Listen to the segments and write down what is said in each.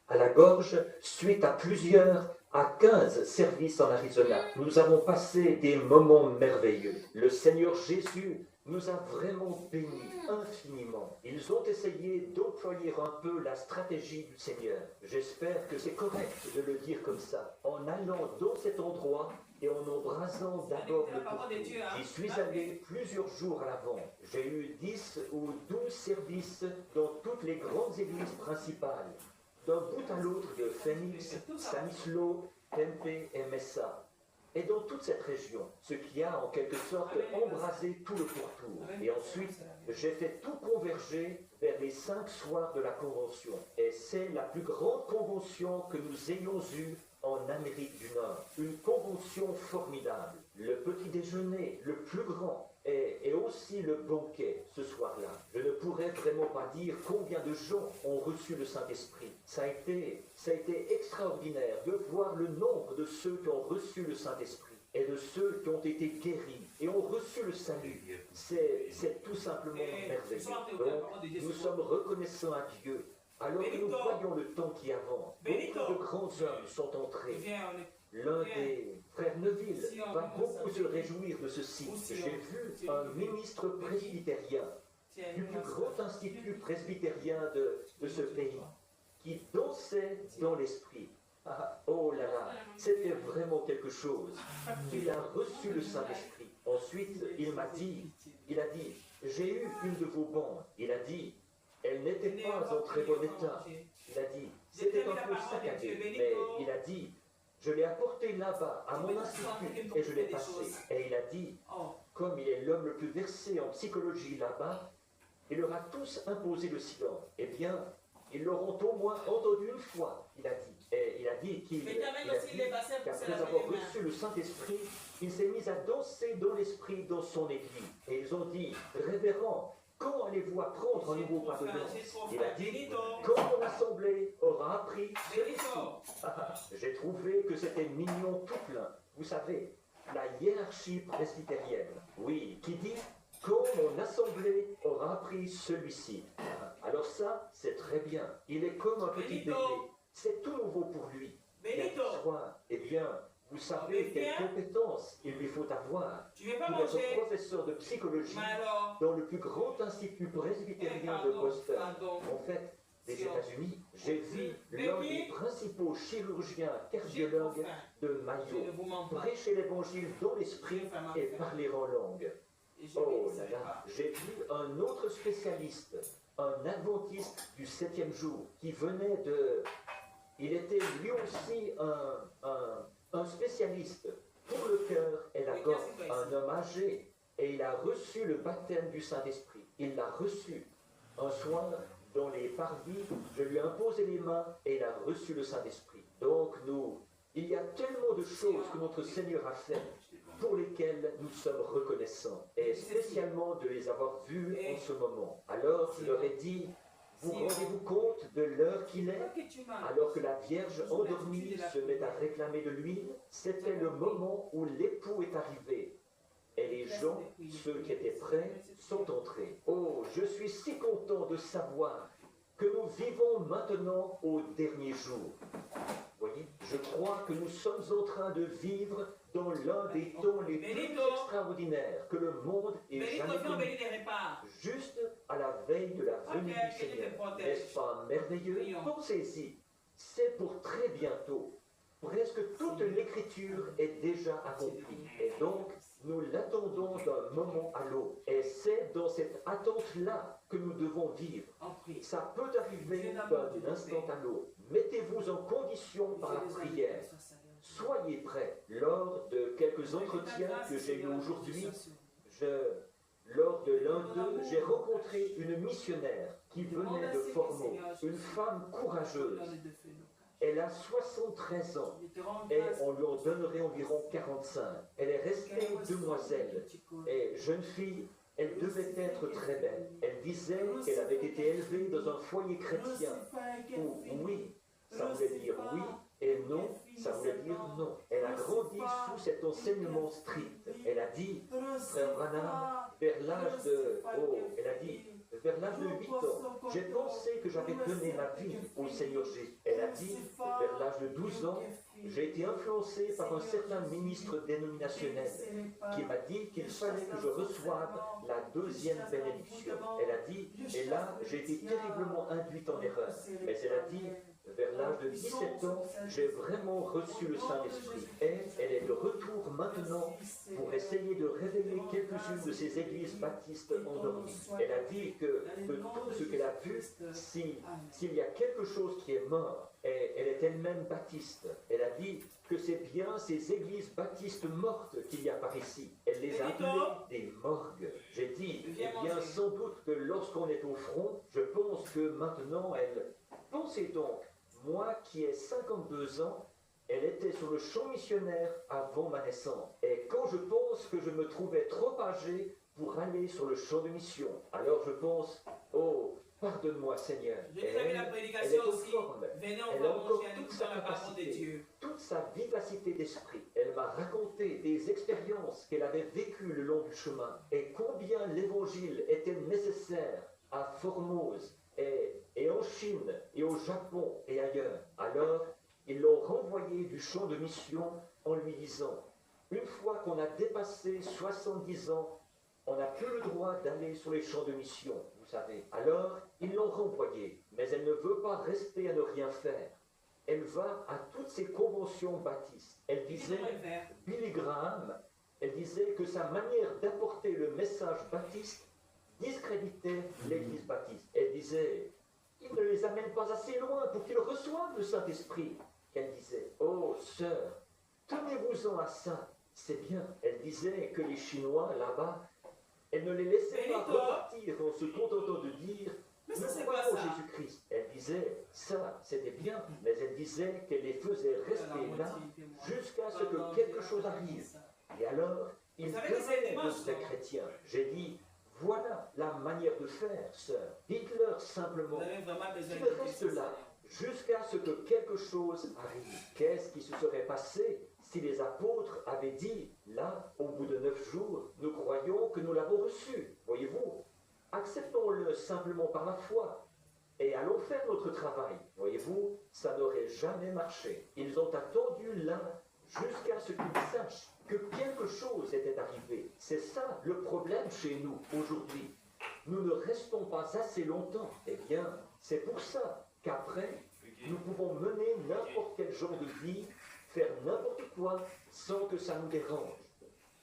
à la gorge suite à 15 services en Arizona. Nous avons passé des moments merveilleux. Le Seigneur Jésus nous a vraiment bénis infiniment. Ils ont essayé d'employer un peu la stratégie du Seigneur. J'espère que c'est correct de le dire comme ça. En allant dans cet endroit et en embrasant d'abord le pourtour. J'y suis allé plusieurs jours à l'avant. J'ai eu 10 ou 12 services dans toutes les grandes églises principales. D'un bout à l'autre de Phoenix, Stanislaus, Tempe et Mesa. Et dans toute cette région, ce qui a en quelque sorte embrasé tout le pourtour. Et ensuite, j'ai fait tout converger vers les 5 soirs de la convention. Et c'est la plus grande convention que nous ayons eue en Amérique du Nord. Une convention formidable. Le petit déjeuner, le plus grand, et aussi le banquet ce soir-là. Je ne pourrais vraiment pas dire combien de gens ont reçu le Saint-Esprit. Ça a été extraordinaire de voir le nombre de ceux qui ont reçu le Saint-Esprit et de ceux qui ont été guéris et ont reçu le salut. C'est tout simplement merveilleux. Donc, nous sommes reconnaissants à Dieu. Alors que nous voyons le temps qui avance, beaucoup de grands hommes sont entrés. L'un des frères Neville va beaucoup se réjouir de ceci. J'ai vu un ministre presbytérien du plus grand institut presbytérien de ce pays qui dansait dans l'esprit. Ah, oh là là, c'était vraiment quelque chose. Il a reçu le Saint-Esprit. Ensuite, il a dit, j'ai eu une de vos bandes. Il a dit, elle n'était pas en très bon état. Il a dit, c'était un peu saccadé, mais il a dit, je l'ai apporté là-bas, à mon institut, et je l'ai passé. Et il a dit, comme il est l'homme le plus versé en psychologie là-bas, il leur a tous imposé le silence. Eh bien, ils l'auront au moins entendu une fois, il a dit. Et il a dit qu'après avoir reçu le Saint-Esprit, il s'est mis à danser dans l'esprit dans son église. Et ils ont dit, révérend, quand allez-vous apprendre un nouveau pas de danse? Il a dit, quand mon assemblée aura appris celui-ci. J'ai trouvé que c'était mignon tout plein. Vous savez, la hiérarchie presbytérienne. Oui, qui dit, quand mon assemblée aura appris celui-ci. Alors ça, c'est très bien. Il est comme un petit bébé. C'est tout nouveau pour lui. Quel qu'il soit, eh bien, vous savez quelles compétences il lui faut avoir pour être professeur de psychologie dans le plus grand institut presbytérien de Boston. En fait, des États-Unis, j'ai vu l'un des principaux chirurgiens cardiologues de Mayo prêcher l'évangile dans l'esprit et parler en langue. Oh là là, j'ai vu un autre spécialiste, un adventiste du 7e jour, qui venait de... Il était lui aussi un spécialiste pour le cœur et la gorge, un homme âgé, et il a reçu le baptême du Saint-Esprit. Il l'a reçu. Un soir, dans les parvis, je lui ai imposé les mains et il a reçu le Saint-Esprit. Donc il y a tellement de choses que notre Seigneur a fait pour lesquelles nous sommes reconnaissants, et spécialement de les avoir vus en ce moment. Alors je leur ai dit, vous rendez-vous compte de l'heure qu'il est? Alors que la Vierge endormie se met à réclamer de l'huile, c'était le moment où l'époux est arrivé. Et les gens, ceux qui étaient prêts, sont entrés. Oh, je suis si content de savoir que nous vivons maintenant au dernier jour. Voyez, je crois que nous sommes en train de vivre dans l'un des temps les plus extraordinaires que le monde ait jamais connu. Juste à la veille de la venue du Seigneur. N'est-ce pas merveilleux? Pensez-y, c'est pour très bientôt. Presque toute l'écriture est déjà accomplie. Et donc, nous l'attendons d'un moment à l'autre. Et c'est dans cette attente-là que nous devons vivre. Ça peut arriver d'un instant à l'autre. Mettez-vous en condition par la prière. Soyez prêts. Lors de quelques entretiens que j'ai eus aujourd'hui, lors de l'un d'eux, j'ai rencontré une missionnaire qui venait de Formaux, une femme courageuse. Elle a 73 ans et on lui en donnerait environ 45. Elle est restée demoiselle et jeune fille. Elle devait être très belle. Elle disait qu'elle avait été élevée dans un foyer chrétien où oui, ça voulait dire oui, et non, ça voulait dire non. Elle a grandi sous cet enseignement strict. Elle a dit, frère Branham, vers l'âge de, elle a dit, vers l'âge de 8 ans, j'ai pensé que j'avais donné ma vie au Seigneur Jésus. Elle a dit, vers l'âge de 12 ans, j'ai été influencé par un certain ministre dénominationnel qui m'a dit qu'il fallait que je reçoive la deuxième bénédiction. Elle a dit, et là, j'ai été terriblement induite en erreur. Mais elle a dit, vers l'âge de 17 ans, j'ai vraiment reçu le Saint-Esprit. Et elle est de retour maintenant pour essayer de réveiller quelques-unes de ces églises baptistes endormies. Elle a dit que de tout ce qu'elle a vu, s'il y a quelque chose qui est mort, et elle est elle-même baptiste, elle a dit que c'est bien ces églises baptistes mortes qu'il y a par ici. Elle les a appelées des morgues. J'ai dit, eh bien, sans doute que lorsqu'on est au front, je pense que maintenant elle... Pensez donc, moi qui ai 52 ans, elle était sur le champ missionnaire avant ma naissance. Et quand je pense que je me trouvais trop âgé pour aller sur le champ de mission, alors je pense, oh, pardonne-moi Seigneur. Je vous avais la prédication aussi. Venez, on va manger à nous dans la parole de Dieu. Toute sa vivacité d'esprit. Elle m'a raconté des expériences qu'elle avait vécues le long du chemin et combien l'évangile était nécessaire à Formose et en Chine et au Japon et ailleurs. Alors, ils l'ont renvoyé du champ de mission en lui disant, une fois qu'on a dépassé 70 ans, on n'a plus le droit d'aller sur les champs de mission, vous savez. Alors, ils l'ont renvoyée, mais elle ne veut pas rester à ne rien faire. Elle va à toutes ces conventions baptistes. Elle disait, Billy Graham, elle disait que sa manière d'apporter le message baptiste discréditait l'Église baptiste. Elle disait, il ne les amène pas assez loin pour qu'ils reçoivent le Saint-Esprit. Elle disait, oh sœur, tenez-vous-en à ça, c'est bien. Elle disait que les Chinois là-bas, elle ne les laissait pas repartir en se contentant de dire « Nous croyons Jésus-Christ ». Elle disait ça, c'était bien, mais elle disait qu'elle les faisait rester là jusqu'à ce que quelque chose arrive. Et alors, ils devenaient de vrais chrétiens. J'ai dit « Voilà la manière de faire, sœur. Dites-leur simplement qu'ils restent là jusqu'à ce que quelque chose arrive. » Qu'est-ce qui se serait passé si les apôtres avaient dit, là, au bout de 9 jours, nous croyons que nous l'avons reçu, voyez-vous, acceptons-le simplement par la foi et allons faire notre travail, voyez-vous, ça n'aurait jamais marché. Ils ont attendu là jusqu'à ce qu'ils sachent que quelque chose était arrivé. C'est ça le problème chez nous aujourd'hui. Nous ne restons pas assez longtemps. Eh bien, c'est pour ça qu'après, nous pouvons mener n'importe quel genre de vie, faire n'importe quoi sans que ça nous dérange.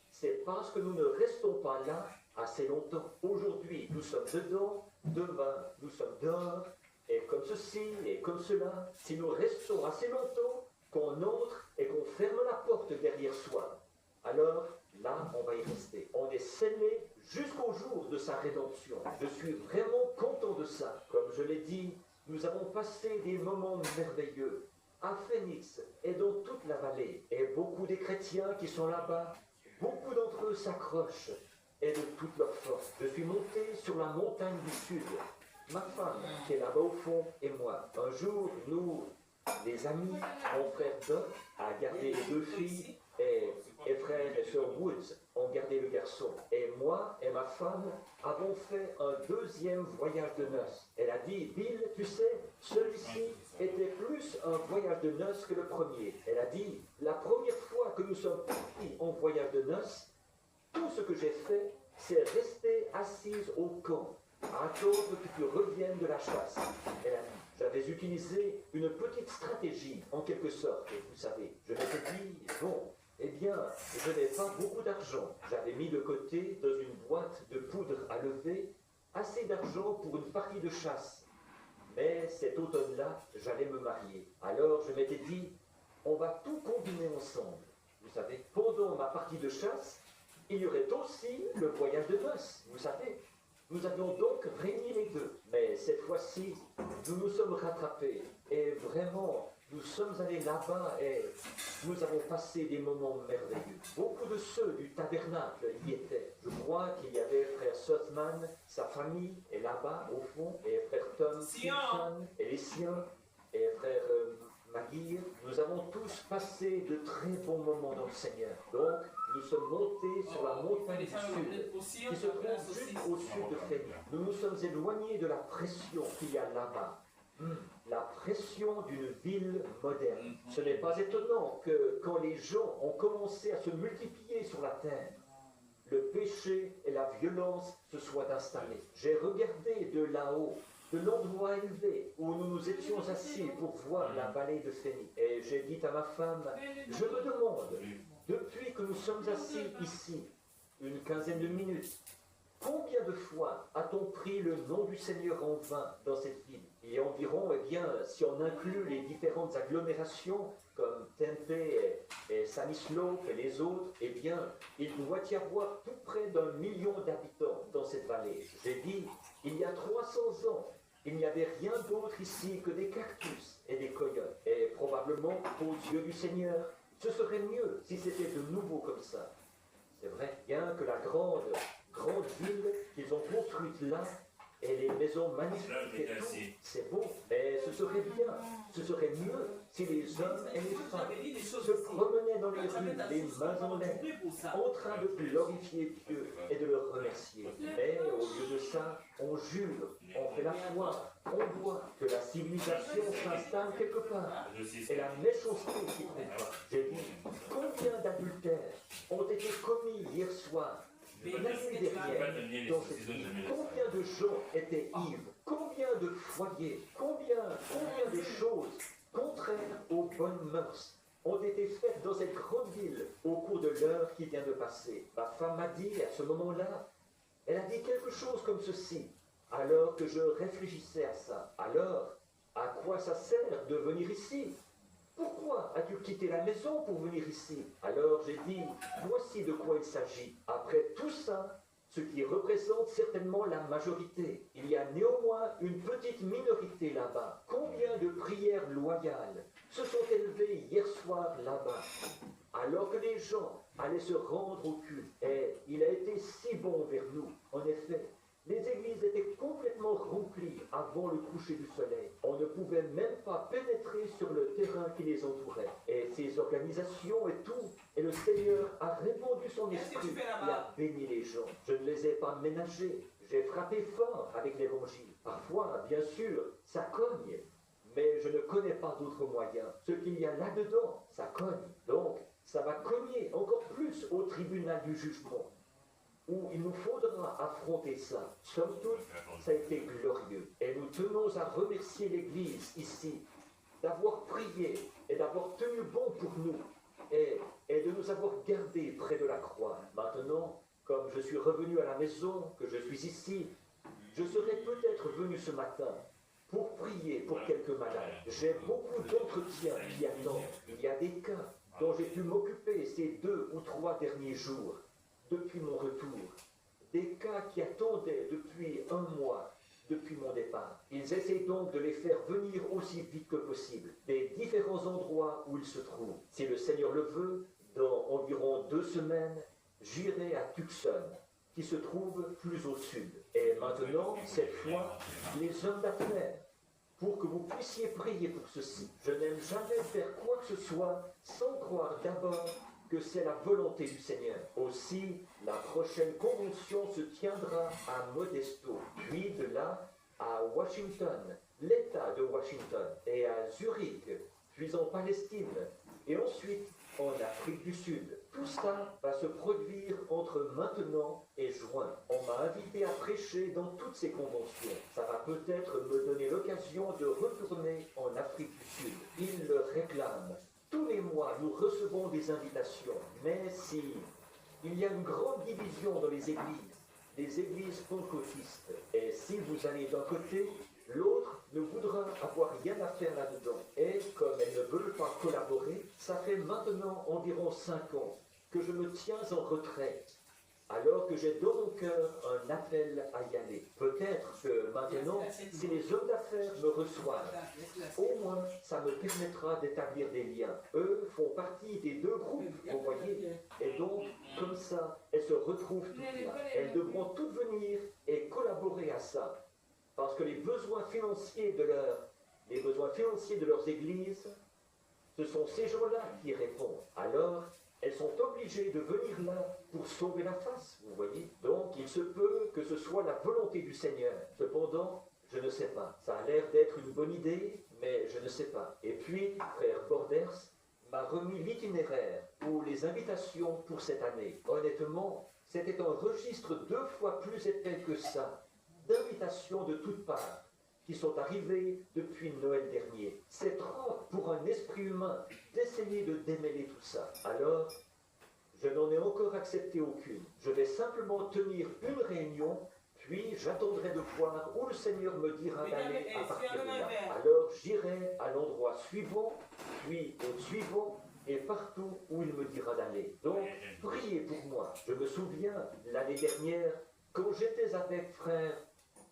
C'est parce que nous ne restons pas là assez longtemps. Aujourd'hui, nous sommes dedans, demain, nous sommes dehors, et comme ceci, et comme cela. Si nous restons assez longtemps, qu'on entre et qu'on ferme la porte derrière soi, alors là, on va y rester. On est scellé jusqu'au jour de sa rédemption. Je suis vraiment content de ça. Comme je l'ai dit, nous avons passé des moments merveilleux à Phoenix et dans toute la vallée. Et beaucoup des chrétiens qui sont là-bas, beaucoup d'entre eux s'accrochent et de toute leur force. Je suis monté sur la montagne du sud. Ma femme, qui est là-bas au fond, et moi. Un jour, nous, les amis, mon frère Doc a gardé les 2 filles et frère et sœur Woods ont gardé le garçon. Et moi et ma femme avons fait un 2e voyage de noces. Elle a dit, Bill, tu sais, celui-ci était plus un voyage de noces que le premier. Elle a dit, la première fois que nous sommes partis en voyage de noces, tout ce que j'ai fait, c'est rester assise au camp, à attendre que tu reviennes de la chasse. Elle a dit, j'avais utilisé une petite stratégie, en quelque sorte, et vous savez, je m'étais dit, bon, eh bien, je n'ai pas beaucoup d'argent. J'avais mis de côté, dans une boîte de poudre à lever, assez d'argent pour une partie de chasse. Mais cet automne-là, j'allais me marier. Alors je m'étais dit, on va tout combiner ensemble. Vous savez, pendant ma partie de chasse, il y aurait aussi le voyage de noces, vous savez. Nous avions donc réuni les deux. Mais cette fois-ci, nous nous sommes rattrapés. Et vraiment, nous sommes allés là-bas et nous avons passé des moments merveilleux. Beaucoup de ceux du tabernacle y étaient. Je crois qu'il y avait frère Sothman, sa famille est là-bas au fond, et frère Tom Simpson et les siens, et frère dire, nous avons tous passé de très bons moments dans le Seigneur. Donc, nous sommes montés sur la montagne du Sud, qui se trouve juste au sud de Phénix. Nous nous sommes éloignés de la pression qu'il y a là-bas. La pression d'une ville moderne. Ce n'est pas étonnant que quand les gens ont commencé à se multiplier sur la terre, le péché et la violence se soient installés. J'ai regardé de là-haut, de l'endroit élevé où nous nous étions assis pour voir la vallée de Phénix. Et j'ai dit à ma femme, je me demande, depuis que nous sommes assis ici, une quinzaine de minutes, combien de fois a-t-on pris le nom du Seigneur en vain dans cette ville? Et environ, eh bien, si on inclut les différentes agglomérations, comme Tempe et Sanislope et les autres, eh bien, il doit y avoir tout près d'1 million d'habitants dans cette vallée. J'ai dit, il y a 300 ans, il n'y avait rien d'autre ici que des cactus et des coyotes. Et probablement, aux yeux du Seigneur, ce serait mieux si c'était de nouveau comme ça. C'est vrai, bien que la grande ville qu'ils ont construite là, et les maisons magnifiques et tout, c'est beau, mais ce serait bien, ce serait mieux si les hommes et les femmes se promenaient dans les rues, les mains en l'air, en train de glorifier Dieu et de le remercier. Mais au lieu de ça, on jure, on fait la foi, on voit que la civilisation s'installe quelque part, et la méchanceté s'y trouve pas. J'ai dit, combien d'adultères ont été commis hier soir, l'année dernière, dans cette ville? Combien de gens étaient ivres? Combien de foyers? Combien de choses contraires aux bonnes mœurs ont été faites dans cette grande ville au cours de l'heure qui vient de passer? Ma femme m'a dit à ce moment-là, elle a dit quelque chose comme ceci, alors que je réfléchissais à ça. Alors, à quoi ça sert de venir ici? Pourquoi as-tu quitté la maison pour venir ici? Alors j'ai dit, voici de quoi il s'agit. Après tout ça, ce qui représente certainement la majorité, il y a néanmoins une petite minorité là-bas. Combien de prières loyales se sont élevées hier soir là-bas, alors que les gens allaient se rendre au culte? Et il a été si bon vers nous, en effet. Les églises étaient complètement remplies avant le coucher du soleil. On ne pouvait même pas pénétrer sur le terrain qui les entourait. Et ces organisations et tout, et le Seigneur a répandu son esprit et a béni les gens. Je ne les ai pas ménagés. J'ai frappé fort avec l'évangile. Parfois, bien sûr, ça cogne. Mais je ne connais pas d'autres moyens. Ce qu'il y a là-dedans, ça cogne. Donc, ça va cogner encore plus au tribunal du jugement, où il nous faudra affronter ça. Somme toute, ça a été glorieux. Et nous tenons à remercier l'Église ici d'avoir prié et d'avoir tenu bon pour nous et de nous avoir gardés près de la croix. Maintenant, comme je suis revenu à la maison, que je suis ici, je serais peut-être venu ce matin pour prier pour quelques malades. J'ai beaucoup d'entretiens qui attendent. Il y a des cas dont j'ai pu m'occuper ces 2 ou 3 derniers jours, depuis mon retour. Des cas qui attendaient depuis 1 mois, depuis mon départ. Ils essaient donc de les faire venir aussi vite que possible, des différents endroits où ils se trouvent. Si le Seigneur le veut, dans environ 2 semaines, j'irai à Tucson, qui se trouve plus au sud. Et maintenant, cette fois, les hommes d'affaires, pour que vous puissiez prier pour ceci. Je n'aime jamais faire quoi que ce soit sans croire d'abord que c'est la volonté du Seigneur. Aussi, la prochaine convention se tiendra à Modesto, puis de là à Washington, l'État de Washington, et à Zurich, puis en Palestine, et ensuite en Afrique du Sud. Tout ça va se produire entre maintenant et juin. On m'a invité à prêcher dans toutes ces conventions. Ça va peut-être me donner l'occasion de retourner en Afrique du Sud. Ils le réclament. Tous les mois, nous recevons des invitations. Mais si il y a une grande division dans les églises pentecôtistes, et si vous allez d'un côté, l'autre ne voudra avoir rien à faire là-dedans. Et comme elles ne veulent pas collaborer, ça fait maintenant environ 5 ans que je me tiens en retrait, alors que j'ai dans mon cœur un appel à y aller. Peut-être que maintenant, si les hommes d'affaires me reçoivent, au moins ça me permettra d'établir des liens. Eux font partie des 2 groupes, vous voyez, et donc, comme ça, elles se retrouvent toutes là. Elles devront toutes venir et collaborer à ça, parce que les besoins financiers de leurs églises Ce sont ces gens-là qui répondent. Alors, elles sont obligées de venir là pour sauver la face, vous voyez. Donc, il se peut que ce soit la volonté du Seigneur. Cependant, je ne sais pas. Ça a l'air d'être une bonne idée, mais je ne sais pas. Et puis, frère Borders m'a remis l'itinéraire ou les invitations pour cette année. Honnêtement, c'était un registre 2 fois plus épais que ça, d'invitations de toutes parts, qui sont arrivées depuis Noël dernier. C'est trop pour un esprit humain d'essayer de démêler tout ça. Alors, je n'en ai encore accepté aucune. Je vais simplement tenir une réunion, puis j'attendrai de voir où le Seigneur me dira d'aller à partir de là. Alors j'irai à l'endroit suivant, puis au suivant, et partout où il me dira d'aller. Donc, priez pour moi. Je me souviens, l'année dernière, quand j'étais avec frère,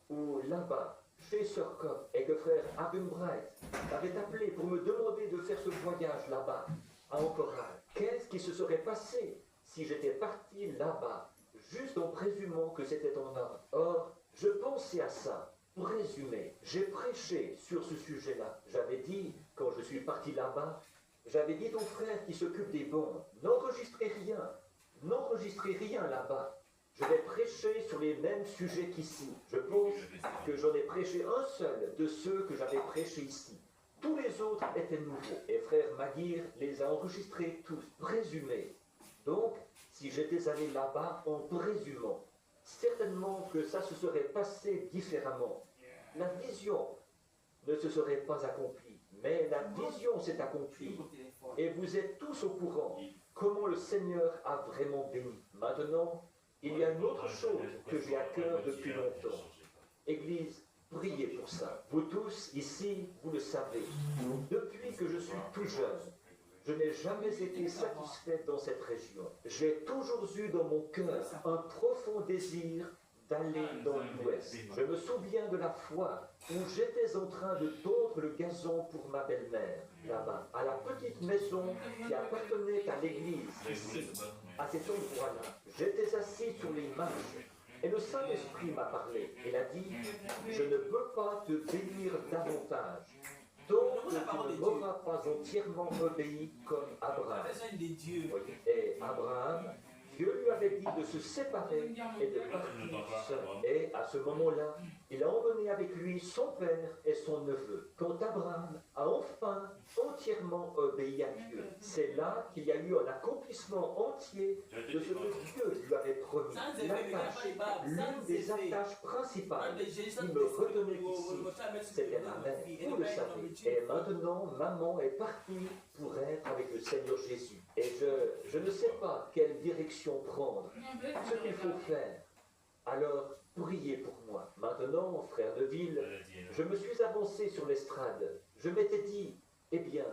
ou là-bas, chez Sir Cobb, et que frère Abumbright m'avait appelé pour me demander de faire ce voyage là-bas, à Anchorage. Qu'est-ce qui se serait passé si j'étais parti là-bas, juste en présumant que c'était en ordre? Or, je pensais à ça. Présumer. J'ai prêché sur ce sujet-là. J'avais dit, quand je suis parti là-bas, j'avais dit au frère qui s'occupe des bons, n'enregistrez rien là-bas. Je vais prêcher sur les mêmes sujets qu'ici. Je pense que j'en ai prêché un seul de ceux que j'avais prêchés ici. Tous les autres étaient nouveaux. Et frère Maguire les a enregistrés tous, présumés. Donc, si j'étais allé là-bas en présumant, certainement que ça se serait passé différemment. La vision ne se serait pas accomplie, mais la vision s'est accomplie. Et vous êtes tous au courant comment le Seigneur a vraiment béni. Maintenant, il y a une autre chose que j'ai à cœur depuis longtemps. Église, priez pour ça. Vous tous, ici, vous le savez. Depuis que je suis tout jeune, je n'ai jamais été satisfait dans cette région. J'ai toujours eu dans mon cœur un profond désir d'aller dans l'Ouest. Je me souviens de la fois où j'étais en train de tondre le gazon pour ma belle-mère, là-bas, à la petite maison qui appartenait à l'église, ici, à cet endroit-là. J'étais assis sur les marches et le Saint-Esprit m'a parlé. Il a dit, je ne peux pas te bénir davantage. Donc, tu ne m'auras pas entièrement obéi comme Abraham. Et Abraham, Dieu lui avait dit de se séparer et de partir seul. Et à ce moment-là, il a emmené avec lui son père et son neveu. Quand Abraham a enfin entièrement obéi à Dieu, c'est là qu'il y a eu un accomplissement entier de ce que Dieu lui avait promis. L'une des attaches principales qui me retenait ici, c'était ma mère. Vous le savez. Et maintenant, maman est partie pour être avec le Seigneur Jésus. Et je ne sais pas quelle direction prendre, ce qu'il faut faire. Alors, priez pour moi. Maintenant, frère Neville, je me suis avancé sur l'estrade. Je m'étais dit, eh bien,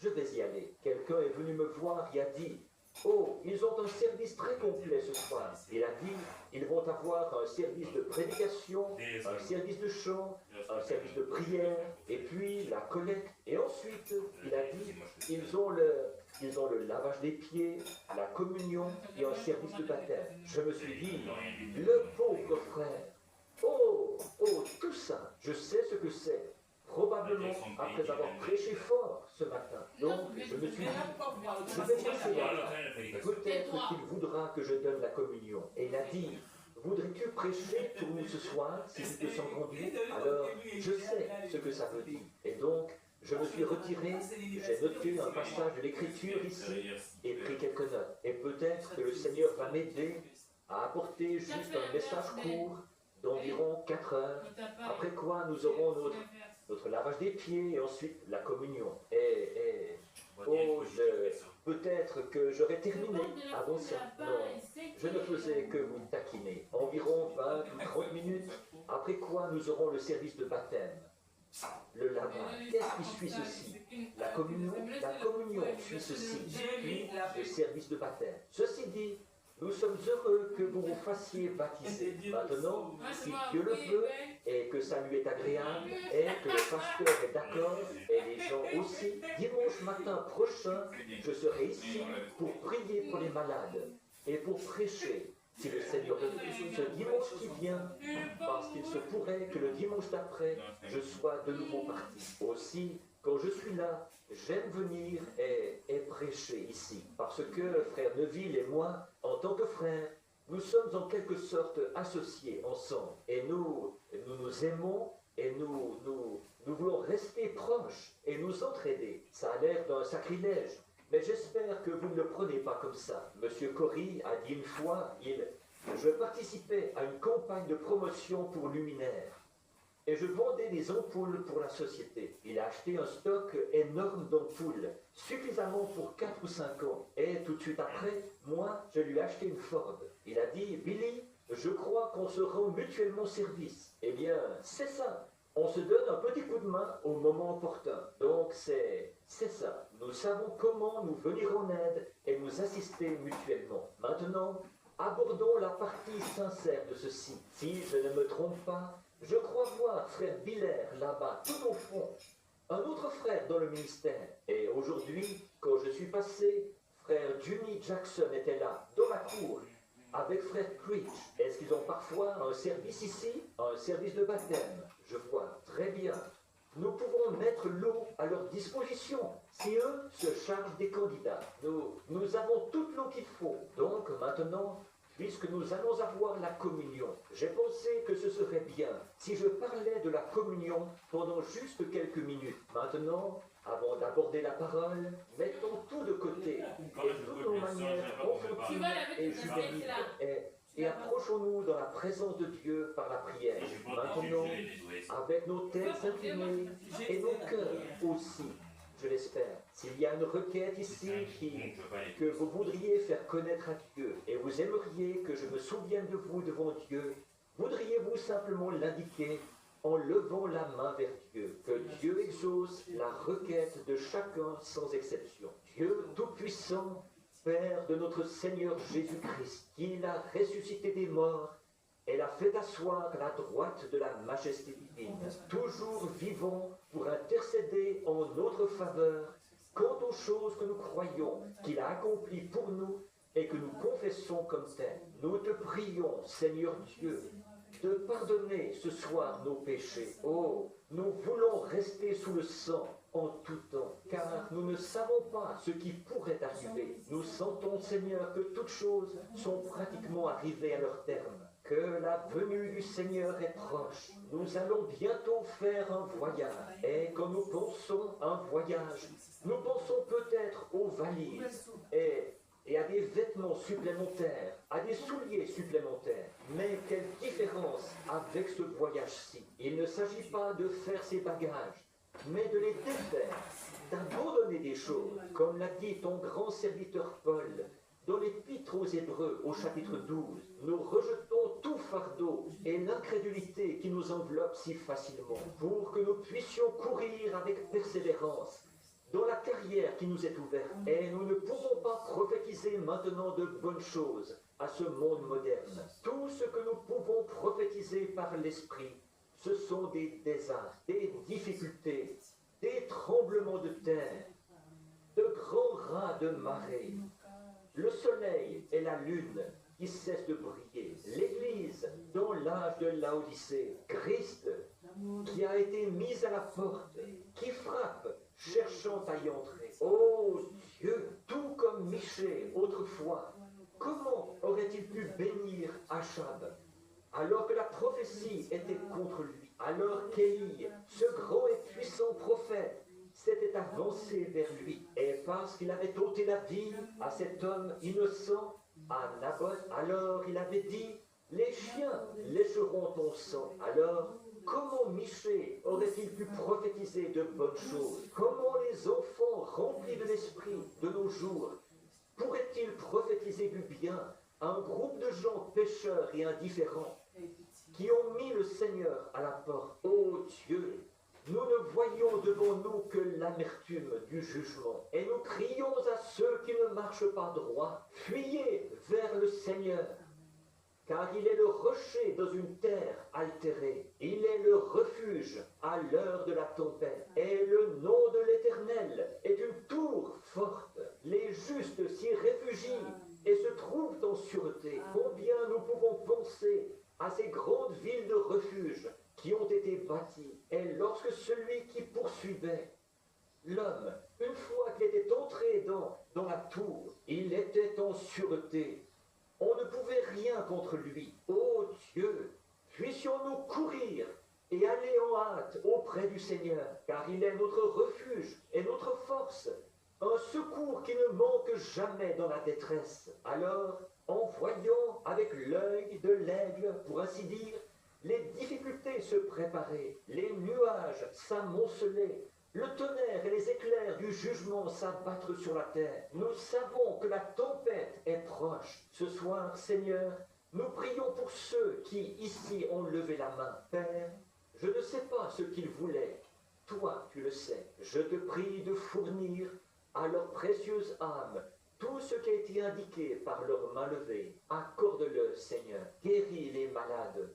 je vais y aller. Quelqu'un est venu me voir et a dit, oh, ils ont un service très complet ce soir. Il a dit, ils vont avoir un service de prédication, un service de chant, un service de prière, et puis la collecte. Et ensuite, il a dit, ils ont le lavage des pieds, la communion et un service de baptême. Je me suis dit, le pauvre frère, oh, tout ça, je sais ce que c'est. Probablement après avoir prêché fort ce matin. Donc, je me suis dit, je vais passer là. Peut-être qu'il voudra que je donne la communion. Et il a dit, voudrais-tu prêcher pour nous ce soir, si tu te sens conduit? Alors, je sais ce que ça veut dire. Et donc, je me suis retiré, j'ai noté un passage de l'Écriture ici, et pris quelques notes. Et peut-être que le Seigneur va m'aider à apporter juste un message court d'environ 4 heures, après quoi nous aurons notre lavage des pieds et ensuite la communion. Peut-être que j'aurais terminé avant ça. Non, je ne faisais que vous taquiner. Environ 20 ou 30 minutes, après quoi nous aurons le service de baptême. Le lavage. Qu'est-ce qui suit ceci? La communion suit ceci. Puis le service de baptême. Ceci dit, nous sommes heureux que vous vous fassiez baptiser. Maintenant, si Dieu le veut, et que ça lui est agréable, et que le pasteur est d'accord, et les gens aussi, dimanche matin prochain, je serai ici pour prier pour les malades, et pour prêcher, si le Seigneur le veut, ce dimanche qui vient, parce qu'il se pourrait que le dimanche d'après, je sois de nouveau parti. Aussi, quand je suis là, j'aime venir et prêcher ici. Parce que frère Neville et moi, en tant que frères, nous sommes en quelque sorte associés ensemble. Et nous aimons et nous voulons rester proches et nous entraider. Ça a l'air d'un sacrilège, mais j'espère que vous ne le prenez pas comme ça. Monsieur Cory a dit une fois, je participais à une campagne de promotion pour Luminaire. Et je vendais des ampoules pour la société. Il a acheté un stock énorme d'ampoules, suffisamment pour 4 ou 5 ans. Et tout de suite après, moi, je lui ai acheté une Ford. Il a dit, Billy, je crois qu'on se rend mutuellement service. Eh bien, c'est ça. On se donne un petit coup de main au moment opportun. Donc c'est ça. Nous savons comment nous venir en aide et nous assister mutuellement. Maintenant, abordons la partie sincère de ceci. Si je ne me trompe pas, je crois voir frère Biller là-bas, tout au fond, un autre frère dans le ministère. Et aujourd'hui, quand je suis passé, frère Juni Jackson était là, dans la cour, avec frère Creech. Est-ce qu'ils ont parfois un service ici, un service de baptême? Je vois très bien. Nous pouvons mettre l'eau à leur disposition si eux se chargent des candidats. Nous avons toute l'eau qu'il faut. Donc maintenant, puisque nous allons avoir la communion, j'ai pensé que ce serait bien si je parlais de la communion pendant juste quelques minutes. Maintenant, avant d'aborder la parole, mettons tout de côté et toutes nos manières confondues et juvéniles et approchons-nous dans la présence de Dieu par la prière. Maintenant, avec nos têtes inclinées et nos cœurs aussi, je l'espère. S'il y a une requête ici que vous voudriez faire connaître à Dieu et vous aimeriez que je me souvienne de vous devant Dieu, voudriez-vous simplement l'indiquer en levant la main vers Dieu, que Dieu exauce la requête de chacun sans exception. Dieu Tout-Puissant, Père de notre Seigneur Jésus-Christ, qui l'a ressuscité des morts et l'a fait asseoir à la droite de la majesté divine, toujours vivant pour intercéder en notre faveur quant aux choses que nous croyons qu'il a accomplies pour nous et que nous confessons comme telles. Nous te prions, Seigneur Dieu, de pardonner ce soir nos péchés. Oh, nous voulons rester sous le sang en tout temps, car nous ne savons pas ce qui pourrait arriver. Nous sentons, Seigneur, que toutes choses sont pratiquement arrivées à leur terme, que la venue du Seigneur est proche. Nous allons bientôt faire un voyage, et quand nous pensons à un voyage, nous pensons peut-être aux valises et à des vêtements supplémentaires, à des souliers supplémentaires. Mais quelle différence avec ce voyage-ci. Il ne s'agit pas de faire ses bagages, mais de les défaire, d'abandonner des choses, comme l'a dit ton grand serviteur Paul, dans l'Épître aux Hébreux, au chapitre 12. Nous rejetons tout fardeau et l'incrédulité qui nous enveloppe si facilement, pour que nous puissions courir avec persévérance dans la carrière qui nous est ouverte. Et nous ne pouvons pas prophétiser maintenant de bonnes choses à ce monde moderne. Tout ce que nous pouvons prophétiser par l'Esprit, ce sont des désastres, des difficultés, des tremblements de terre, de grands raz de marée, le soleil et la lune qui cessent de briller, l'Église dans l'âge de Laodicée, Christ qui a été mis à la porte, qui frappe, cherchant à y entrer. Oh Dieu, tout comme Michée autrefois, comment aurait-il pu bénir Achab alors que la prophétie était contre lui, alors qu'Élie, ce grand et puissant prophète, s'était avancé vers lui, et parce qu'il avait ôté la vie à cet homme innocent, à Naboth, alors il avait dit, les chiens lécheront ton sang. Alors, comment Michée aurait-il pu prophétiser de bonnes choses? Comment les enfants remplis de l'esprit de nos jours pourraient-ils prophétiser du bien à un groupe de gens pécheurs et indifférents qui ont mis le Seigneur à la porte? Ô Dieu, nous ne voyons devant nous que l'amertume du jugement, et nous crions à ceux qui ne marchent pas droit, fuyez vers le Seigneur, car il est le rocher dans une terre altérée, il est le refuge à l'heure de la tempête, et le nom de l'Éternel est une tour forte. Les justes s'y réfugient et se trouvent en sûreté. Combien nous pouvons penser à ces grandes villes de refuge qui ont été bâties, et lorsque celui qui poursuivait L'homme, une fois qu'il était entré dans la tour, il était en sûreté. On ne pouvait rien contre lui. Ô Dieu, puissions-nous courir et aller en hâte auprès du Seigneur, car il est notre refuge et notre force, un secours qui ne manque jamais dans la détresse. Alors, en voyant avec l'œil de l'aigle, pour ainsi dire, les difficultés se préparer, les nuages s'amoncelaient, le tonnerre et les éclairs du jugement s'abattre sur la terre, nous savons que la tempête est proche. Ce soir, Seigneur, nous prions pour ceux qui, ici, ont levé la main. Père, je ne sais pas ce qu'ils voulaient. Toi, tu le sais. Je te prie de fournir à leur précieuse âme tout ce qui a été indiqué par leurs mains levées. Accorde-le, Seigneur. Guéris les malades.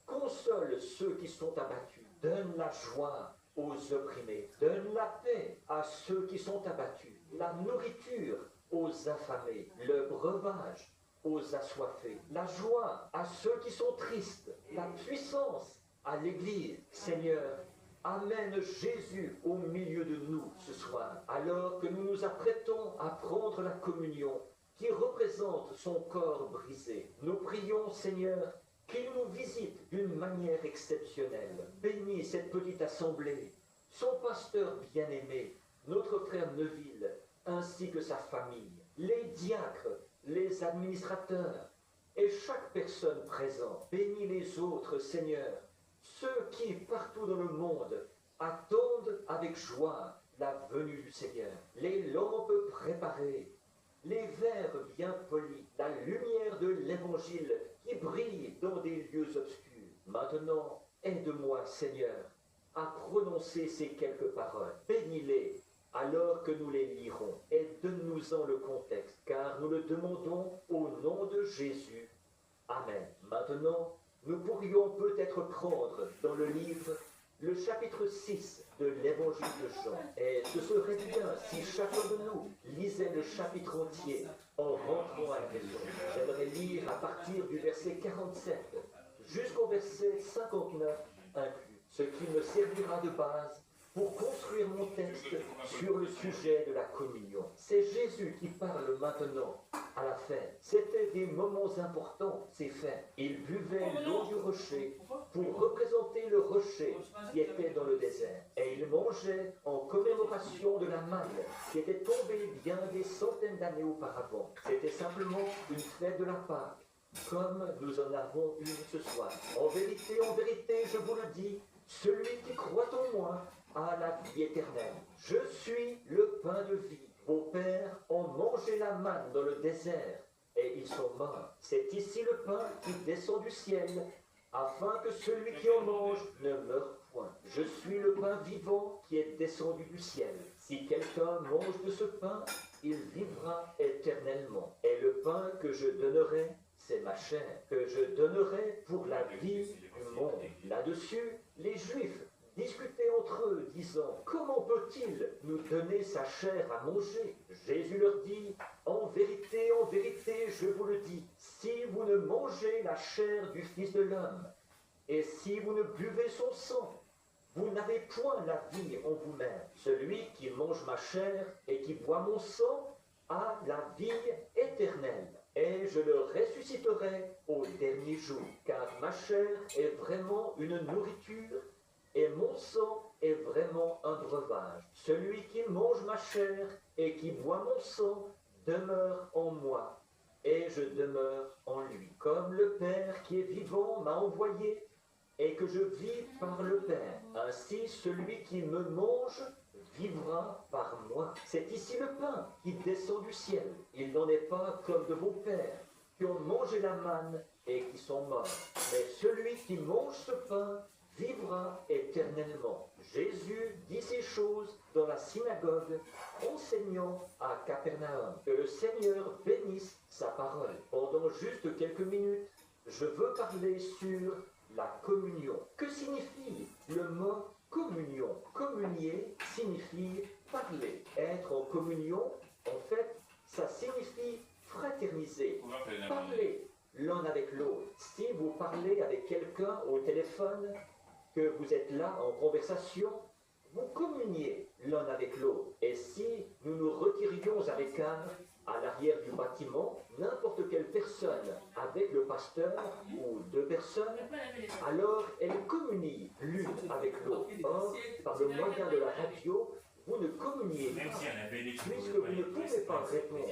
Console ceux qui sont abattus. Donne la joie aux opprimés. Donne la paix à ceux qui sont abattus. La nourriture aux affamés. Le breuvage aux assoiffés. La joie à ceux qui sont tristes. La puissance à l'Église. Seigneur, amène Jésus au milieu de nous ce soir, alors que nous nous apprêtons à prendre la communion qui représente son corps brisé. Nous prions, Seigneur, qu'il nous visite d'une manière exceptionnelle. Bénis cette petite assemblée, son pasteur bien-aimé, notre frère Neuville, ainsi que sa famille, les diacres, les administrateurs et chaque personne présente. Bénis les autres, Seigneur, ceux qui, partout dans le monde, attendent avec joie la venue du Seigneur. Les lampes préparées, les verres bien polis, la lumière de l'Évangile qui brille dans des lieux obscurs. Maintenant, aide-moi, Seigneur, à prononcer ces quelques paroles. Bénis-les alors que nous les lirons et donne-nous-en le contexte, car nous le demandons au nom de Jésus. Amen. Maintenant, nous pourrions peut-être prendre dans le livre le chapitre 6 de l'Évangile de Jean. Et ce serait bien si chacun de nous lisait le chapitre entier en rentrant à la maison. J'aimerais lire à partir du verset 47 jusqu'au verset 59 inclus, ce qui me servira de base pour construire mon texte sur le sujet de la communion. C'est Jésus qui parle maintenant à la fête. C'était des moments importants, ces fêtes. Il buvait l'eau du rocher pour représenter le rocher qui était dans le désert. Et il mangeait en commémoration de la manne qui était tombée bien des centaines d'années auparavant. C'était simplement une fête de la Pâque, comme nous en avons une ce soir. En vérité, je vous le dis, celui qui croit en moi a la vie éternelle. Je suis le pain de vie. Vos pères ont mangé la manne dans le désert et ils sont morts. C'est ici le pain qui descend du ciel, afin que celui qui en mange ne meure point. Je suis le pain vivant qui est descendu du ciel. Si quelqu'un mange de ce pain, il vivra éternellement. Et le pain que je donnerai, c'est ma chair, que je donnerai pour la vie du monde. Là-dessus, les Juifs discutaient entre eux, disant, comment peut-il nous donner sa chair à manger? Jésus leur dit, en vérité, je vous le dis, si vous ne mangez la chair du Fils de l'homme, et si vous ne buvez son sang, vous n'avez point la vie en vous-même. Celui qui mange ma chair et qui boit mon sang a la vie éternelle, et je le ressusciterai au dernier jour, car ma chair est vraiment une nourriture, et mon sang est vraiment un breuvage. Celui qui mange ma chair et qui boit mon sang demeure en moi, et je demeure en lui. Comme le Père qui est vivant m'a envoyé, et que je vis par le Père, ainsi celui qui me mange vivra par moi. C'est ici le pain qui descend du ciel. Il n'en est pas comme de vos pères, qui ont mangé la manne et qui sont morts. Mais celui qui mange ce pain vivra éternellement. Jésus dit ces choses dans la synagogue, enseignant à Capernaum. Que le Seigneur bénisse sa parole. Pendant juste quelques minutes, je veux parler sur la communion. Que signifie le mot communion? Communier signifie parler. Être en communion, en fait, ça signifie fraterniser, parler l'un avec l'autre. Si vous parlez avec quelqu'un au téléphone, que vous êtes là en conversation, vous communiez l'un avec l'autre. réunions à l'écart, à l'arrière du bâtiment, n'importe quelle personne avec le pasteur ou deux personnes, alors elles communient l'une avec l'autre. Or, par le moyen de la radio, vous ne communiez pas, puisque vous ne pouvez pas répondre.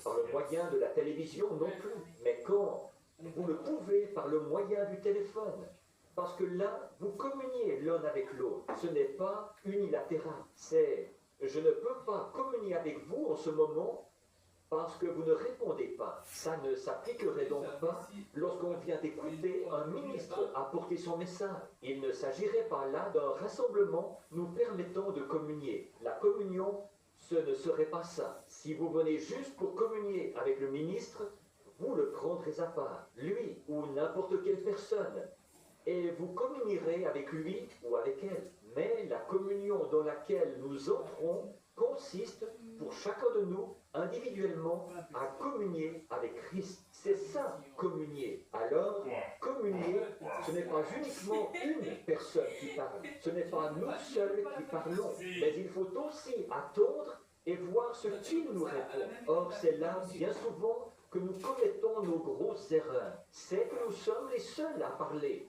Par le moyen de la télévision non plus, mais quand vous le pouvez par le moyen du téléphone. Parce que là, vous communiez l'un avec l'autre. Ce n'est pas unilatéral. C'est « je ne peux pas communier avec vous en ce moment parce que vous ne répondez pas ». Ça ne s'appliquerait donc pas lorsqu'on vient d'écouter un ministre apporter son message. Il ne s'agirait pas là d'un rassemblement nous permettant de communier. La communion, ce ne serait pas ça. Si vous venez juste pour communier avec le ministre, vous le prendrez à part, lui ou n'importe quelle personne, et vous communierez avec lui ou avec elle. Mais la communion dans laquelle nous entrons consiste, pour chacun de nous, individuellement, à communier avec Christ. C'est ça, communier. Alors, communier, ce n'est pas uniquement une personne qui parle, ce n'est pas nous seuls qui parlons, mais il faut aussi attendre et voir ce qu'il nous répond. Or, c'est là, bien souvent, que nous commettons nos grosses erreurs. C'est que nous sommes les seuls à parler.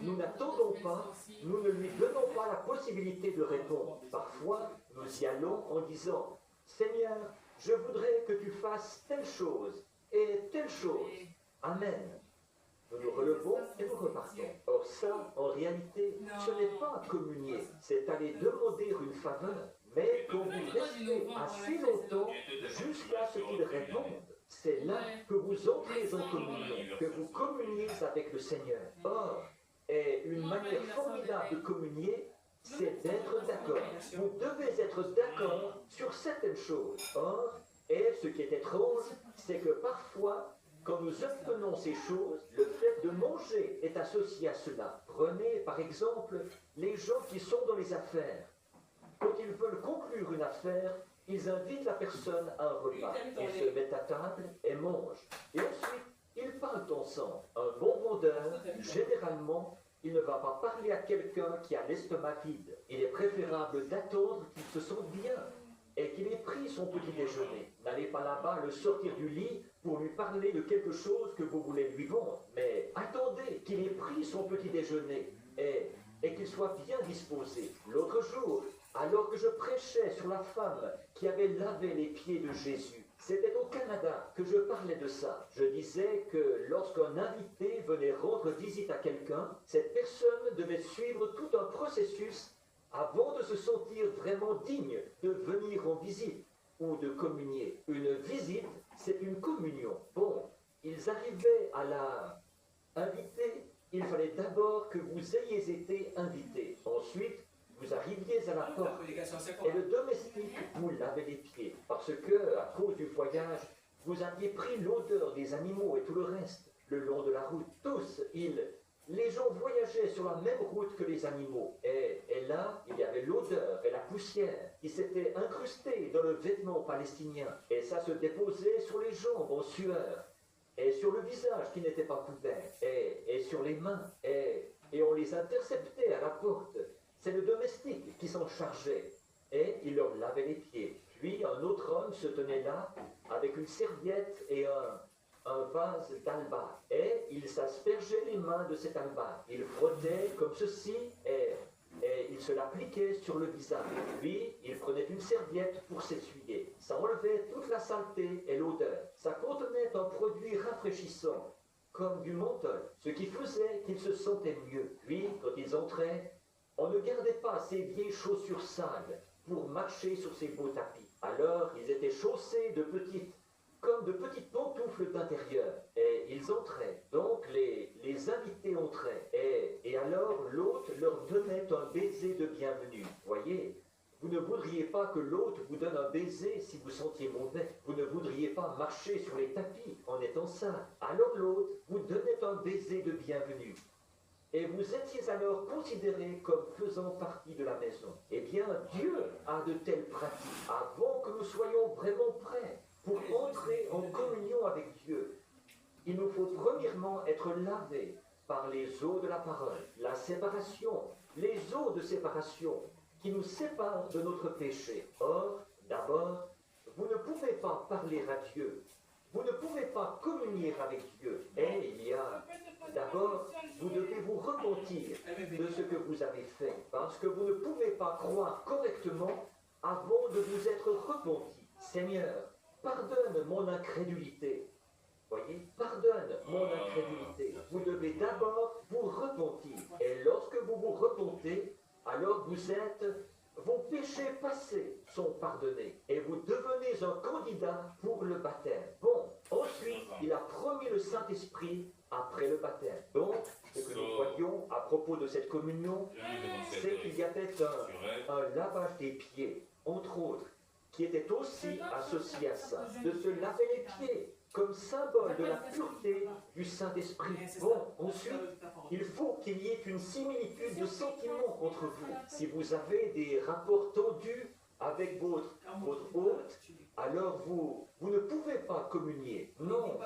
Nous n'attendons pas, nous ne lui donnons pas la possibilité de répondre. Parfois, nous y allons en disant « Seigneur, je voudrais que tu fasses telle chose et telle chose. Amen. » Nous nous relevons et nous repartons. Or ça, en réalité, ce n'est pas communier, c'est aller demander une faveur. Mais quand vous restez assez longtemps jusqu'à ce qu'il réponde, c'est là que vous entrez en communion, que vous communiez avec le Seigneur. Or, et une manière formidable de communier, c'est d'être d'accord. Vous devez être d'accord sur certaines choses. Or, et ce qui est étrange, c'est que parfois, quand nous obtenons ces choses, le fait de manger est associé à cela. Prenez par exemple les gens qui sont dans les affaires. Quand ils veulent conclure une affaire, ils invitent la personne à un repas. Ils se mettent à table et mangent. Et ensuite, ils parlent ensemble. Un bon vendeur, généralement, il ne va pas parler à quelqu'un qui a l'estomac vide. Il est préférable d'attendre qu'il se sente bien et qu'il ait pris son petit déjeuner. N'allez pas là-bas le sortir du lit pour lui parler de quelque chose que vous voulez lui vendre. Mais attendez qu'il ait pris son petit déjeuner et qu'il soit bien disposé. L'autre jour, alors que je prêchais sur la femme qui avait lavé les pieds de Jésus, c'était au Canada que je parlais de ça. Je disais que lorsqu'un invité venait rendre visite à quelqu'un, cette personne devait suivre tout un processus avant de se sentir vraiment digne de venir en visite ou de communier. Une visite, c'est une communion. Bon, ils arrivaient à la inviter, il fallait d'abord que vous ayez été invité. Ensuite, vous arriviez à la porte et le domestique vous lavait les pieds parce que, à cause du voyage, vous aviez pris l'odeur des animaux et tout le reste le long de la route. Tous, les gens voyageaient sur la même route que les animaux. Et là, il y avait l'odeur et la poussière qui s'étaient incrustées dans le vêtement palestinien. Et ça se déposait sur les jambes en sueur et sur le visage qui n'était pas couvert et sur les mains. Et on les interceptait à la porte. C'est le domestique qui s'en chargeait, et il leur lavait les pieds. Puis un autre homme se tenait là, avec une serviette et un vase d'albâtre, et il s'aspergeait les mains de cet albâtre. Il frottait comme ceci, et il se l'appliquait sur le visage. Puis il prenait une serviette pour s'essuyer. Ça enlevait toute la saleté et l'odeur. Ça contenait un produit rafraîchissant, comme du menthol, ce qui faisait qu'ils se sentaient mieux. Puis, quand ils entraient, on ne gardait pas ces vieilles chaussures sales pour marcher sur ces beaux tapis. Alors, ils étaient chaussés de petites pantoufles d'intérieur. Et ils entraient. Donc, les invités entraient. Et alors, l'hôte leur donnait un baiser de bienvenue. Voyez, vous ne voudriez pas que l'hôte vous donne un baiser si vous sentiez mauvais. Vous ne voudriez pas marcher sur les tapis en étant sale. Alors, l'hôte vous donnait un baiser de bienvenue. Et vous étiez alors considérés comme faisant partie de la maison. Eh bien, Dieu a de telles pratiques. Avant que nous soyons vraiment prêts pour entrer en communion avec Dieu, il nous faut premièrement être lavés par les eaux de la parole, la séparation, les eaux de séparation qui nous séparent de notre péché. Or, d'abord, vous ne pouvez pas parler à Dieu. Vous ne pouvez pas communier avec Dieu. Et il y a, d'abord, vous devez vous repentir de ce que vous avez fait, parce que vous ne pouvez pas croire correctement avant de vous être repenti. Seigneur, pardonne mon incrédulité. Voyez, pardonne mon incrédulité. Vous devez d'abord vous repentir. Et lorsque vous vous repentez, alors vos péchés passés sont pardonnés. Et vous devenez un candidat pour le baptême. Bon, ensuite, il a promis le Saint-Esprit après le baptême. Donc, ce que nous voyons à propos de cette communion, c'est qu'il y avait un lavage des pieds, entre autres, qui était aussi associé à ça, de se laver les pieds, comme symbole de la pureté du Saint-Esprit. Bon, ensuite, il faut qu'il y ait une similitude de sentiments entre vous. Si vous avez des rapports tendus avec votre hôte, alors vous ne pouvez pas communier. Non,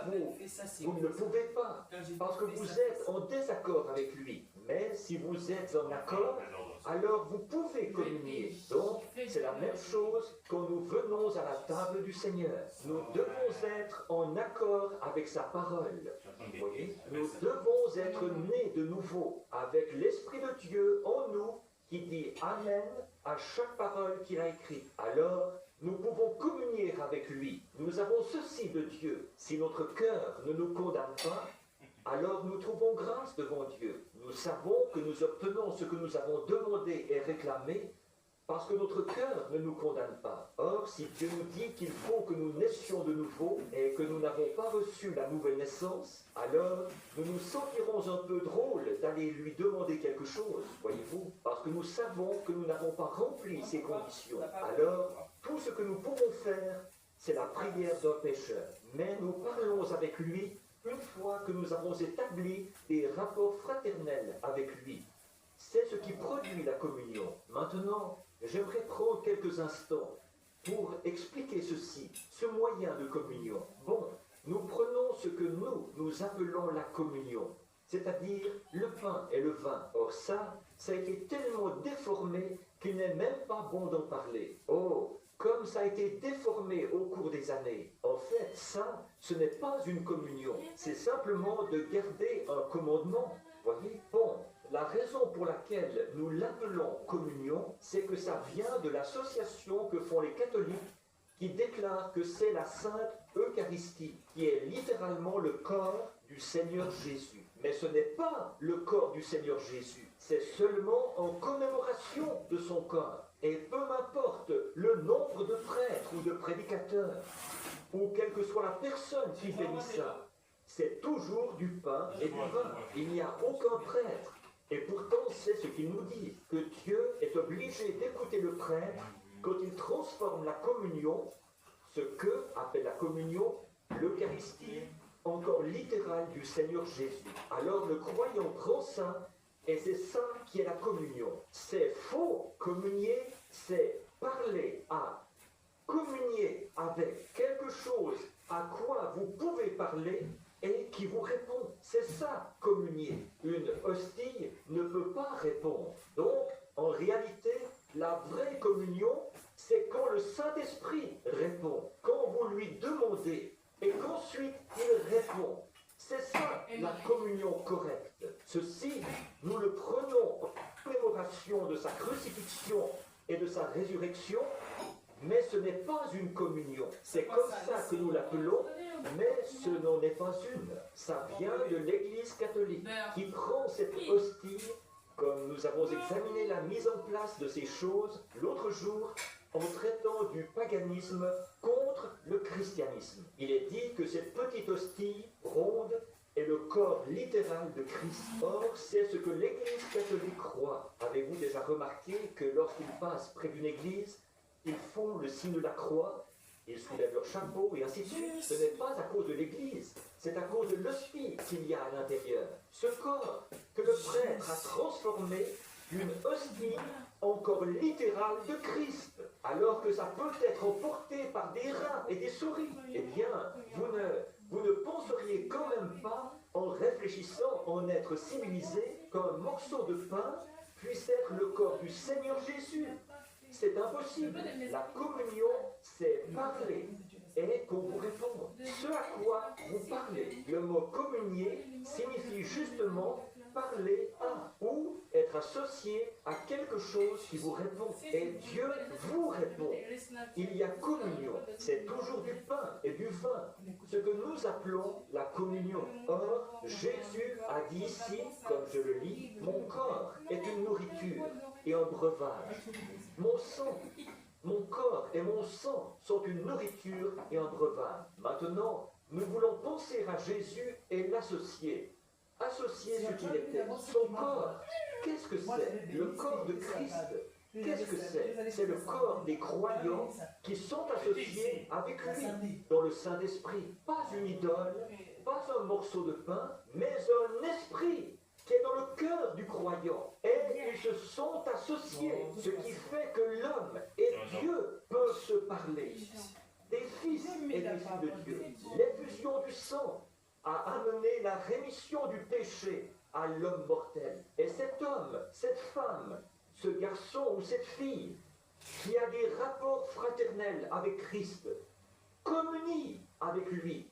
vous ne le pouvez pas, parce que vous êtes en désaccord avec lui. Mais si vous êtes en accord, alors vous pouvez communier. Donc, c'est la même chose quand nous venons à la table du Seigneur. Nous devons être en accord avec sa parole. Vous voyez, nous devons être nés de nouveau avec l'Esprit de Dieu en nous qui dit Amen à chaque parole qu'il a écrite. Alors, nous pouvons communier avec lui. Nous avons ceci de Dieu. Si notre cœur ne nous condamne pas, alors nous trouvons grâce devant Dieu. Nous savons que nous obtenons ce que nous avons demandé et réclamé parce que notre cœur ne nous condamne pas. Or, si Dieu nous dit qu'il faut que nous naissions de nouveau et que nous n'avons pas reçu la nouvelle naissance, alors nous nous sentirons un peu drôle d'aller lui demander quelque chose, voyez-vous, parce que nous savons que nous n'avons pas rempli ces conditions. Alors, tout ce que nous pouvons faire, c'est la prière d'un pécheur. Mais nous parlons avec lui une fois que nous avons établi des rapports fraternels avec lui. C'est ce qui produit la communion. Maintenant, j'aimerais prendre quelques instants pour expliquer ceci, ce moyen de communion. Bon, nous prenons ce que nous appelons la communion, c'est-à-dire le pain et le vin. Or ça a été tellement déformé qu'il n'est même pas bon d'en parler. Oh, comme ça a été déformé au cours des années. En fait, ça, ce n'est pas une communion. C'est simplement de garder un commandement. Voyez? Bon, la raison pour laquelle nous l'appelons communion, c'est que ça vient de l'association que font les catholiques qui déclarent que c'est la Sainte Eucharistie, qui est littéralement le corps du Seigneur Jésus. Mais ce n'est pas le corps du Seigneur Jésus, c'est seulement en commémoration de son corps. Et peu m'importe le nombre de prêtres ou de prédicateurs, ou quelle que soit la personne qui bénit ça, c'est toujours du pain et du vin. Il n'y a aucun prêtre. Et pourtant, c'est ce qu'il nous dit, que Dieu est obligé d'écouter le prêtre quand il transforme la communion, ce que appelle la communion, l'Eucharistie, encore littérale du Seigneur Jésus. Alors le croyant prend ça, et c'est ça qui est la communion. C'est faux. Communier, c'est parler à, communier avec quelque chose à quoi vous pouvez parler et qui vous répond. C'est ça, communier. Une hostie ne peut pas répondre. Donc, en réalité, la vraie communion, c'est quand le Saint-Esprit répond, quand vous lui demandez, et qu'ensuite il répond. C'est ça la communion correcte. Ceci, nous le prenons en commémoration de sa crucifixion et de sa résurrection, mais ce n'est pas une communion. C'est comme ça que nous l'appelons, mais ce n'en est pas une. Ça vient de l'Église catholique qui prend cette hostie, comme nous avons examiné la mise en place de ces choses l'autre jour, en traitant du paganisme contre le christianisme. Il est dit que cette petite hostie ronde est le corps littéral de Christ. Or, c'est ce que l'Église catholique croit. Avez-vous déjà remarqué que lorsqu'ils passent près d'une église, ils font le signe de la croix, ils soulèvent leur chapeau et ainsi de suite? Ce n'est pas à cause de l'Église, c'est à cause de l'hostie qu'il y a à l'intérieur. Ce corps que le prêtre a transformé d'une hostie encore littérale de Christ, alors que ça peut être emporté par des rats et des souris. Eh bien, vous ne penseriez quand même pas, en réfléchissant en être civilisé, qu'un morceau de pain puisse être le corps du Seigneur Jésus. C'est impossible. La communion, c'est parler et qu'on vous réponde. Ce à quoi vous parlez. Le mot communier signifie justement parler à ou être associé à quelque chose qui vous répond. Et Dieu vous répond. Il y a communion. C'est toujours du pain et du vin. Ce que nous appelons la communion. Or, Jésus a dit ici, comme je le lis, mon corps est une nourriture et un breuvage. Mon sang, mon corps et mon sang sont une nourriture et un breuvage. Maintenant, nous voulons penser à Jésus et l'associer. Associer ce qu'il était, son corps. Qu'est-ce que c'est? Le corps de Christ. Qu'est-ce que c'est? C'est le corps des croyants qui sont associés avec lui dans le Saint-Esprit. Pas une idole, pas un morceau de pain, mais un esprit qui est dans le cœur du croyant. Et ils se sont associés, ce qui fait que l'homme et Dieu peuvent se parler. Des fils et des filles de Dieu. L'effusion du sang a amené la rémission du péché à l'homme mortel. Et cet homme, cette femme, ce garçon ou cette fille qui a des rapports fraternels avec Christ, communie avec lui.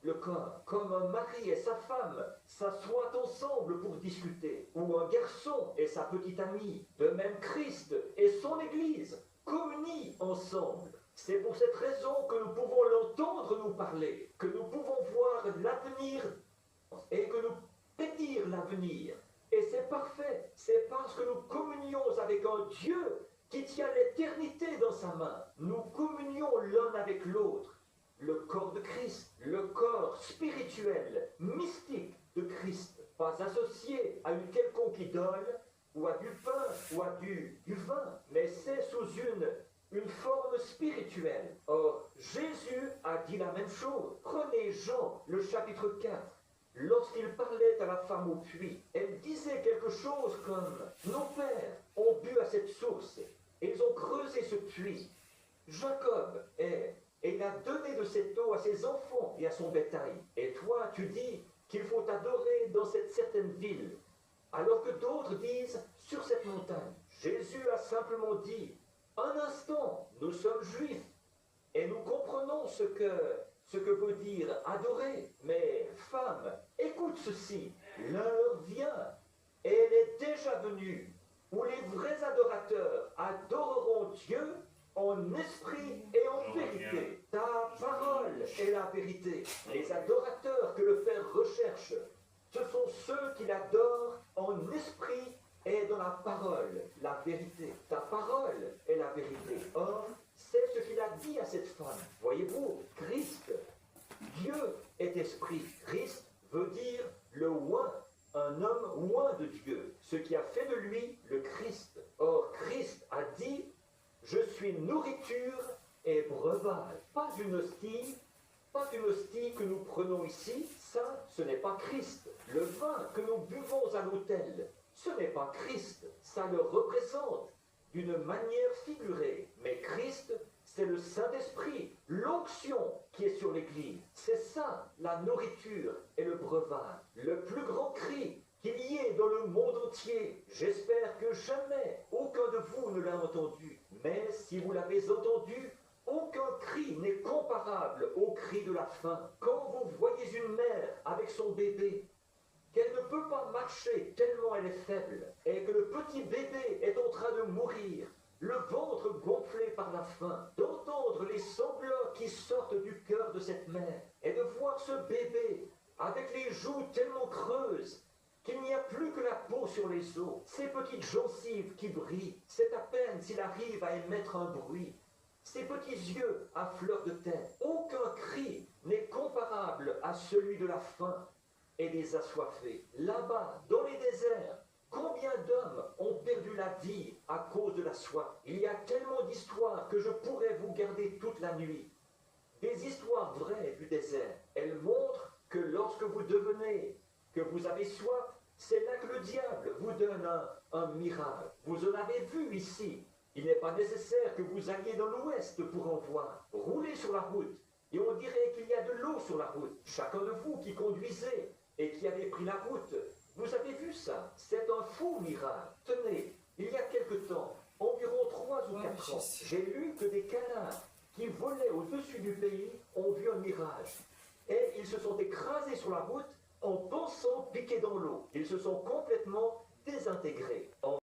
Le corps, comme un mari et sa femme s'assoient ensemble pour discuter, ou un garçon et sa petite amie, de même Christ et son Église communient ensemble. C'est pour cette raison que nous pouvons l'entendre nous parler, que nous pouvons voir l'avenir et que nous prédire l'avenir. Et c'est parfait, c'est parce que nous communions avec un Dieu qui tient l'éternité dans sa main. Nous communions l'un avec l'autre. Le corps de Christ, le corps spirituel, mystique de Christ, pas associé à une quelconque idole, ou à du pain, ou à du vin, mais c'est sous une forme spirituelle. Or, Jésus a dit la même chose. Prenez Jean, le chapitre 4. Lorsqu'il parlait à la femme au puits, elle disait quelque chose comme « Nos pères ont bu à cette source, et ils ont creusé ce puits. Jacob est... Et il a donné de cette eau à ses enfants et à son bétail. Et toi, tu dis qu'il faut adorer dans cette certaine ville, alors que d'autres disent sur cette montagne. Jésus a simplement dit, un instant, nous sommes juifs, et nous comprenons ce que veut dire adorer. Mais femme, écoute ceci, l'heure vient, et elle est déjà venue, où les vrais adorateurs adoreront Dieu en esprit et en vérité. Ta parole est la vérité. Les adorateurs que le Père recherche, ce sont ceux qui l'adorent en esprit et dans la parole, la vérité. Ta parole est la vérité. Or, c'est ce qu'il a dit à cette femme. Voyez-vous, Christ, Dieu est esprit. Christ veut dire le oint, un homme oint de Dieu, ce qui a fait de lui le Christ. Or, Christ a dit, je suis nourriture et breuvage. Pas une hostie que nous prenons ici, ça, ce n'est pas Christ. Le vin que nous buvons à l'autel, ce n'est pas Christ. Ça le représente d'une manière figurée. Mais Christ, c'est le Saint-Esprit, l'onction qui est sur l'Église. C'est ça, la nourriture et le breuvage. Le plus grand cri qu'il y ait dans le monde entier. J'espère que jamais aucun de vous ne l'a entendu. Mais si vous l'avez entendu, aucun cri n'est comparable au cri de la faim. Quand vous voyez une mère avec son bébé, qu'elle ne peut pas marcher tellement elle est faible, et que le petit bébé est en train de mourir, le ventre gonflé par la faim, d'entendre les sanglots qui sortent du cœur de cette mère, et de voir ce bébé avec les joues tellement creuses, qu'il n'y a plus que la peau sur les os, ces petites gencives qui brillent, c'est à peine s'il arrive à émettre un bruit, ces petits yeux à fleur de tête. Aucun cri n'est comparable à celui de la faim et des assoiffés. Là-bas, dans les déserts, combien d'hommes ont perdu la vie à cause de la soif? Il y a tellement d'histoires que je pourrais vous garder toute la nuit. Des histoires vraies du désert. Elles montrent que lorsque vous devenez, que vous avez soif, c'est là que le diable vous donne un miracle. Vous en avez vu ici. Il n'est pas nécessaire que vous alliez dans l'ouest pour en voir. Roulez sur la route et on dirait qu'il y a de l'eau sur la route. Chacun de vous qui conduisez et qui avez pris la route, vous avez vu ça. C'est un faux miracle. Tenez, il y a quelque temps, environ 3 ou Ouais, 4 je ans, sais. j'ai lu que des canards qui volaient au-dessus du pays ont vu un mirage. Et ils se sont écrasés sur la route en pensant piquer dans l'eau. Ils se sont complètement désintégrés.